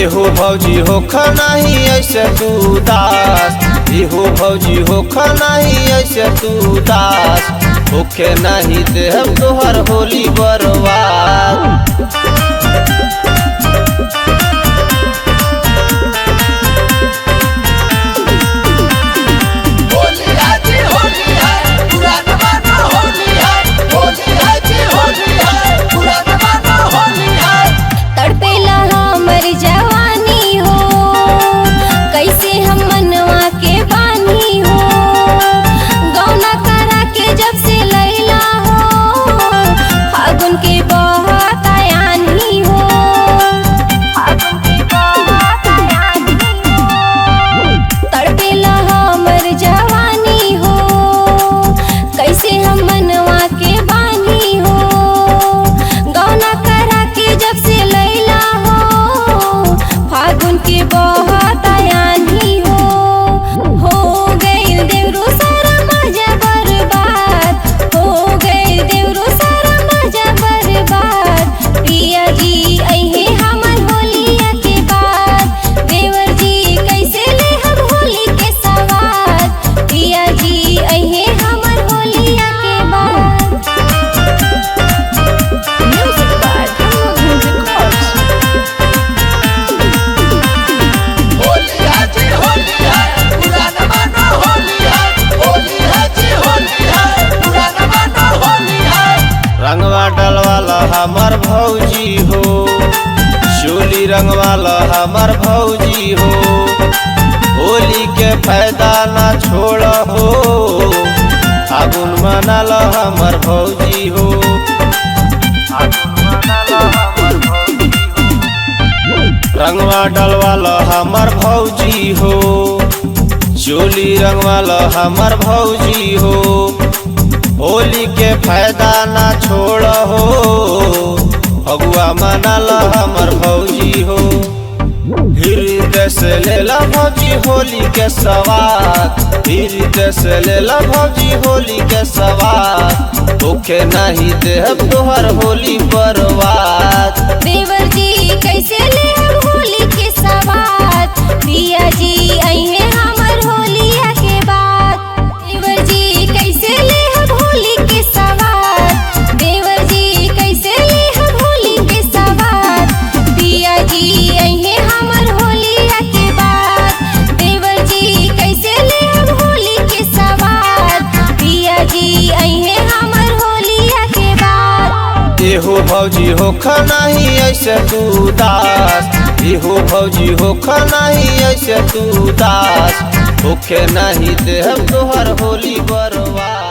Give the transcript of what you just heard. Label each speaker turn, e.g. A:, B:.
A: एहो भौजी होख नहीं ऐसे तू दास। एहो भौजी होख नहीं ऐसे तू दास। होखे नहीं देहब तोहर होली बर्बाद। रंगवा डलवाला हमर भौजी हो, चोली रंगवाला हमर भौजी हो। होली के फायदा ना छोड़ हो, फागुन मनाल हमर भौजी हो। रंगवा डलवाला हमर भौजी हो, चोली रंगवाला हमर भौजी हो। होली के फायदा ना छोड़ हो, फगुआ मनाल हमर भौजी हो। हृदय से लेला भौजी होली के सवाद। हृदय से लेला भौजी होली के सवाद। होखे नहीं देहब तोहर होली बर्बाद।
B: देवर जी कैसे लेहब होली के सवाद। प्रिया जी अइहे हमर होलिया के बाद। देवर जी कैसे लेहब होली के सवाद। देवर जी कैसे लेहब होली के सवाद। प्रिया जी अइहे हमर होलिया के बाद। देवर जी कैसे लेहब होली के सवाद। प्रिया जी अइहे हमर होलिया के बाद।
A: एहो भौजी होख नहीं ऐसे तू दास। एहो भौजी होख नहीं ऐसे तू दास। होखे नहीं देहब तोहर होली बर्बाद।